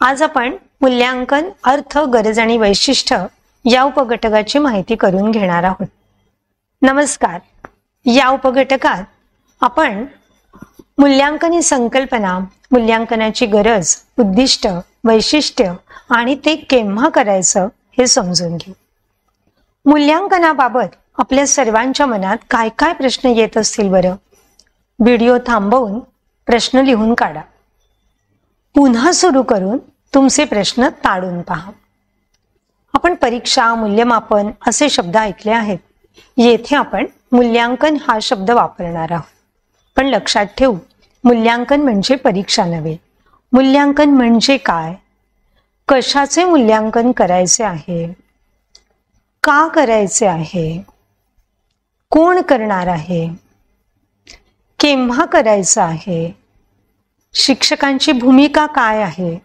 आज आपण मूल्यांकन, अर्थ, गरज आणि वैशिष्ट्य या उपघटकाची माहिती करून घेणार आहोत. नमस्कार. या उपघटकात आपण मूल्यांकन ही संकल्पना, मूल्यांकनाची गरज, उद्दिष्ट, वैशिष्ट्य आणि ते केव्हा करायचं हे समजून घेऊ. मूल्यांकनाबाबत आपल्या सर्वांच्या मनात काय काय प्रश्न येत असतील बरं? व्हिडिओ थांबवून प्रश्न लिहून काढा. पुन्हा सुरू करून तुमचे प्रश्न ताडून पहा. आपण परीक्षा, मूल्यमापन असे शब्द ऐकले आहेत. येथे आपण मूल्यांकन हा शब्द वापरणार आहोत. पण लक्षात ठेवू, मूल्यांकन म्हणजे परीक्षा नव्हे. मूल्यांकन म्हणजे काय? कशाचे मूल्यांकन करायचे आहे? का करायचे आहे? कोण करणार आहे? केव्हा करायचं आहे? शिक्षकांची भूमिका काय आहे?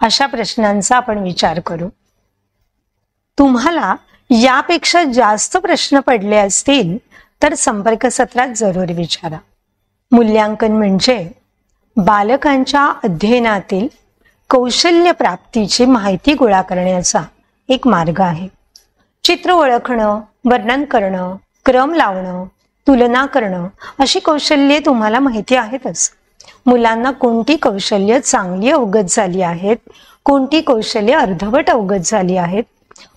अशा प्रश्नांचा आपण विचार करू. तुम्हाला यापेक्षा जास्त प्रश्न पडले असतील तर संपर्क सत्रात जरूर विचारा. मूल्यांकन म्हणजे बालकांच्या अध्ययनातील कौशल्य प्राप्तीची माहिती गोळा करण्याचा एक मार्ग आहे. चित्र ओळखणं, वर्णन करणं, क्रम लावणं, तुलना करणं अशी कौशल्ये तुम्हाला माहिती आहेतच. मुलांना कोणती कौशल्य चांगली अवगत झाली आहेत, कोणती कौशल्य अर्धवट अवगत झाली आहेत,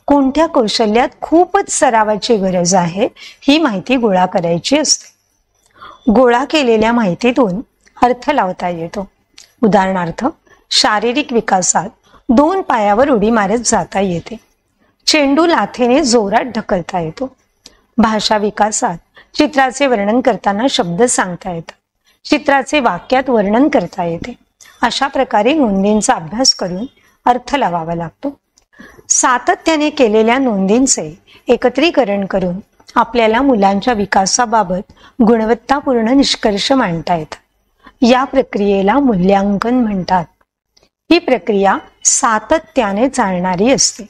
कोणत्या कौशल्यात खूपच सरावाची गरज आहे, ही माहिती गोळा करायची असते. गोळा केलेल्या माहितीतून अर्थ लावता येतो. उदाहरणार्थ, शारीरिक विकासात 2 पायावर उडी मारत जाता येते. चेंडू लाथेने जोरात ढकलता येतो. भाषा विकासात चित्राचे वर्णन करताना शब्द सांगता येतात. चित्राचे वाक्यात वर्णन करता येते. अशा प्रकारे नोंदींचा अभ्यास करून अर्थ लावावा लागतो. सातत्याने केलेल्या नोंदींचे एकत्रीकरण करून आपल्याला मुलांच्या विकासाबाबत गुणवत्तापूर्ण निष्कर्ष मांडता येतात. या प्रक्रियेला मूल्यांकन म्हणतात. ही प्रक्रिया सातत्याने चालणारी असते.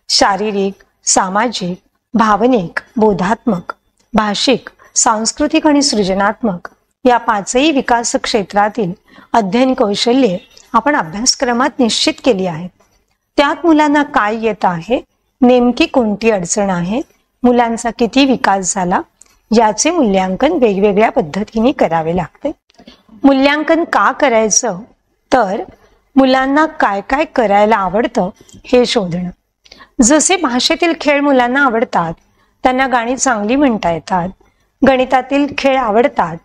शारीरिक, सामाजिक, भावनिक, बोधात्मक, भाषिक, सांस्कृतिक आणि सृजनात्मक या 5ही विकास क्षेत्रातील अध्ययन कौशल्ये आपण अभ्यासक्रमात निश्चित केली आहेत. त्यात मुलांना काय येत आहे, नेमकी कोणती अडचण आहे, मुलांचा किती विकास झाला, याचे मूल्यांकन वेगवेगळ्या पद्धतीने करावे लागते. मूल्यांकन का करायचं? तर मुलांना काय काय करायला आवडतं हे शोधणं. जसे भाषेतील खेळ मुलांना आवडतात, त्यांना गाणी चांगली म्हणता येतात, गणितातील खेळ आवडतात,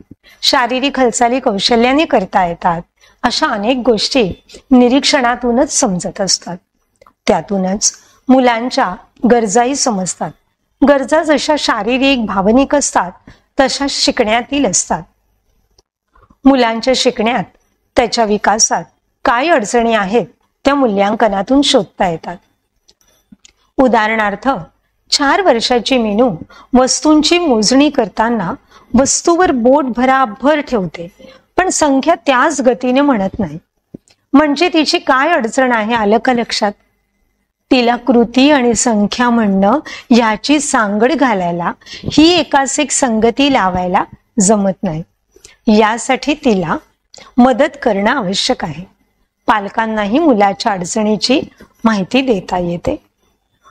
शारीरिक हालचाली कौशल्याने करता येतात, अशा अनेक गोष्टी निरीक्षणातूनच समजत असतात. त्यातूनच मुलांच्या गरजाही समजतात. गरजा जशा शारीरिक, भावनिक असतात तशा शिकण्यातील असतात. मुलांच्या शिकण्यात, त्याच्या विकासात काय अडचणी आहेत त्या मूल्यांकनातून शोधता येतात. उदाहरणार्थ, 4 वर्षाची मीनू वस्तूंची मोजणी करताना वस्तूवर बोट भराभर ठेवते, पण संख्या त्याच गतीने म्हणत नाही. म्हणजे तिची काय अडचण आहे आलं का लक्षात? तिला कृती आणि संख्या म्हणणं याची सांगड घालायला, ही एकास एक संगती लावायला जमत नाही. यासाठी तिला मदत करणं आवश्यक आहे. पालकांनाही मुलाच्या अडचणीची माहिती देता येते.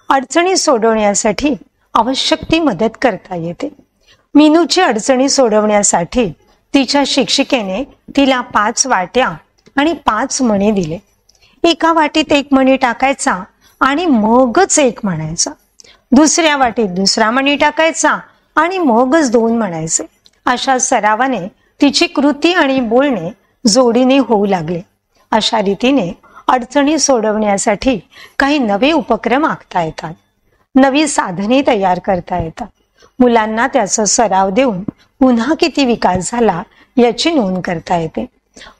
अडचणी सोडवण्यासाठी आवश्यक ती मदत करता येते. मीनूची अडचणी सोडवण्यासाठी तिच्या शिक्षिकेने तिला 5 वाट्या आणि 5 मणी दिले. एका वाटीत 1 मणी टाकायचा आणि मगच 1 म्हणायचा. दुसऱ्या वाटीत 2रा मणी टाकायचा आणि मगच 2 म्हणायचे. अशा सरावाने तिची कृती आणि बोलणे जोडीने होऊ लागले. अशा रीतीने अडचणी सोडवण्यासाठी काही नवे उपक्रम आखता येतात. नवी साधने तयार करता येतात. मुलांना त्याचा सराव देऊन पुन्हा किती विकास झाला याची नोंद करता येते.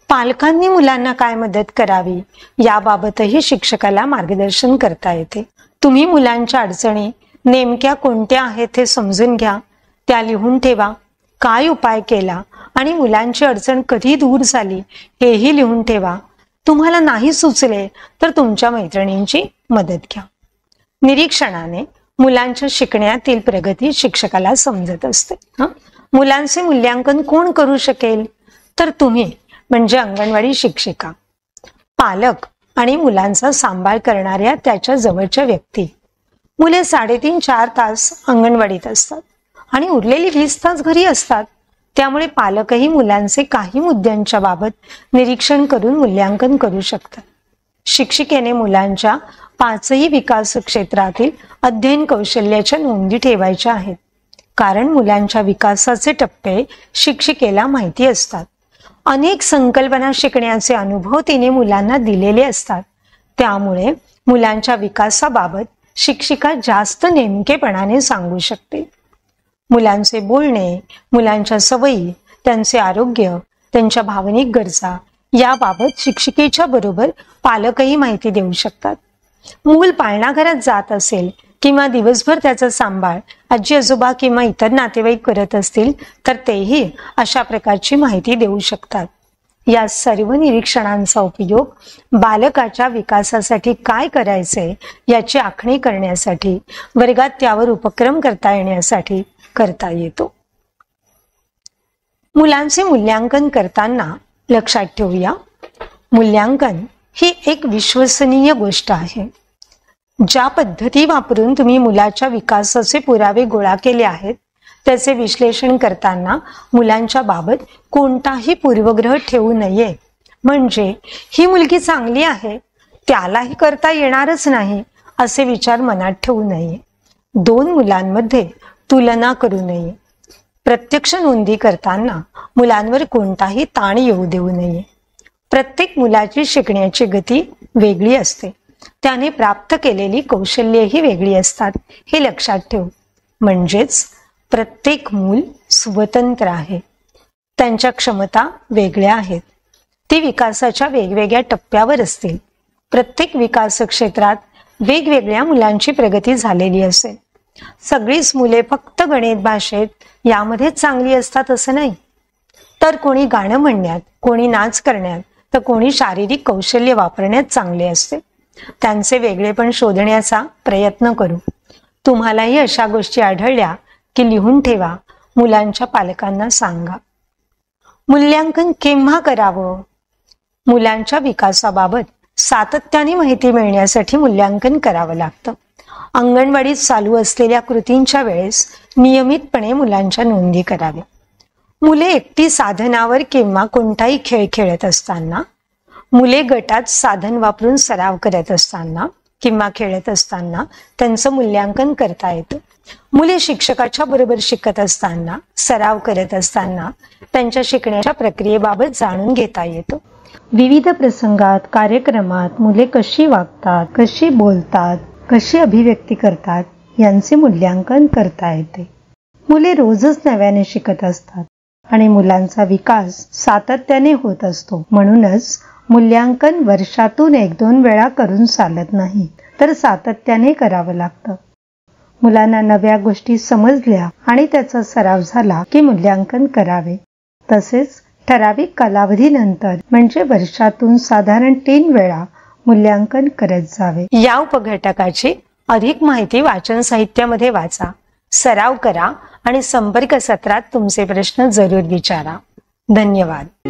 पालकांनी मुलांना काय मदत करावी याबाबतही शिक्षकाला मार्गदर्शन करता येते. तुम्ही मुलांच्या अडचणी नेमक्या कोणत्या आहेत हे समजून घ्या. त्या लिहून ठेवा. काय उपाय केला आणि मुलांची अडचण कधी दूर झाली हेही लिहून ठेवा. तुम्हाला नाही सुचले तर तुमच्या मैत्रिणींची मदत घ्या. निरीक्षणाने मुलांच्या शिकण्यातील प्रगती शिक्षकाला समजत असते. मुलांचे मूल्यांकन कोण करू शकेल? तर तुम्ही, म्हणजे अंगणवाडी शिक्षिका. पालक आणि मुलांचा सांभाळ करणाऱ्या त्याच्या जवळच्या व्यक्ती. मुले 3.5-4 तास अंगणवाडीत असतात आणि उरलेली 20 तास घरी असतात. त्यामुळे पालकही मुलांचे काही मुद्द्यांच्या बाबत निरीक्षण करून मूल्यांकन करू शकतात. शिक्षिकेने मुलांच्या 5ही विकास क्षेत्रातील अध्ययन कौशल्याच्या नोंदी ठेवायच्या आहेत. कारण मुलांच्या विकासाचे टप्पे शिक्षिकेला माहिती असतात. अनेक संकल्पना शिकण्याचे अनुभव तिने मुलांना दिलेले असतात. त्यामुळे मुलांच्या विकासाबाबत शिक्षिका जास्त नेमकेपणाने सांगू शकते. मुलांचे बोलणे, मुलांच्या सवयी, त्यांचे आरोग्य, त्यांच्या भावनिक गरजा याबाबत शिक्षिकेच्या बरोबर पालकही माहिती देऊ शकतात. मूल पाळणाघरात जात असेल किंवा दिवसभर त्याचा सांभाळ आजी आजोबा किंवा इतर नातेवाईक करत असतील तर तेही अशा प्रकारची माहिती देऊ शकतात. या सर्व निरीक्षणांचा उपयोग बालकाच्या विकासासाठी काय करायचे याची आखणी करण्यासाठी, वर्गात त्यावर उपक्रम करता येण्यासाठी करता येतो. मुलांचे मूल्यांकन करताना लक्षात ठेवूया, मूल्यांकन ही एक विश्वसनीय गोष्ट आहे. ज्या पद्धती वापरून तुम्ही मुलाच्या विकासाचे पुरावे गोळा केले आहेत त्याचे विश्लेषण करताना मुलांच्या बाबत कोणताही पूर्वग्रह ठेवू नये. म्हणजे ही मुलगी चांगली आहे, त्यालाही करता येणारच नाही असे विचार मनात ठेवू नये. 2 मुलांमध्ये तुलना करू नये. प्रत्यक्ष नोंदी करताना मुलांवर कोणताही ताण येऊ देऊ नये. प्रत्येक मुलाची शिकण्याची गती वेगळी असते. त्याने प्राप्त केलेली कौशल्येही वेगळी असतात हे लक्षात ठेव. म्हणजेच प्रत्येक मूल स्वतंत्र आहे. त्यांच्या क्षमता वेगळ्या आहेत. ती विकासाच्या वेगवेगळ्या टप्प्यावर असतील. प्रत्येक विकास क्षेत्रात वेगवेगळ्या मुलांची प्रगती झालेली असेल. सगळीच मुले फक्त गणित भाषेत यामध्येच चांगली असतात असं नाही. तर कोणी गाणं म्हणण्यात, कोणी नाच करण्यात, तर कोणी शारीरिक कौशल्य वापरण्यात चांगले असते. त्यांचे वेगळेपण शोधण्याचा प्रयत्न करू. तुम्हालाही अशा गोष्टी आढळल्या की लिहून ठेवा. मुलांच्या पालकांना सांगा. मूल्यांकन केव्हा करावं? मुलांच्या विकासाबाबत सातत्याने माहिती मिळण्यासाठी मूल्यांकन करावं लागतं. अंगणवाडीत चालू असलेल्या कृतींच्या वेळेस नियमितपणे मुलांच्या नोंदी कराव्या. मुले एकटी साधनावर किंवा कोणताही खेळ खेळत असताना, मुले गटात साधन वापरून सराव करत असताना किंवा खेळत असताना त्यांचं मूल्यांकन करता येतं. मुले शिक्षकाच्या बरोबर शिकत असताना, सराव करत असताना त्यांच्या शिकण्याच्या प्रक्रियेबाबत जाणून घेता येतं. विविध प्रसंगात, कार्यक्रमात मुले कशी वागतात, कशी बोलतात, कशी अभिव्यक्ती करतात यांचे मूल्यांकन करता येते. मुले रोजच नव्याने शिकत असतात आणि मुलांचा विकास सातत्याने होत असतो. म्हणूनच मूल्यांकन वर्षातून 1-2 वेळा करून चालत नाही, तर सातत्याने करावं लागतं. मुलांना नव्या गोष्टी समजल्या आणि त्याचा सराव झाला की मूल्यांकन करावे. तसेच ठराविक कालावधीनंतर म्हणजे वर्षातून साधारण 3 वेळा मूल्यांकन करत जावे. या उपघटकाची अधिक माहिती वाचन साहित्यामध्ये वाचा, सराव करा आणि संपर्क सत्रात तुमचे प्रश्न जरूर विचारा. धन्यवाद.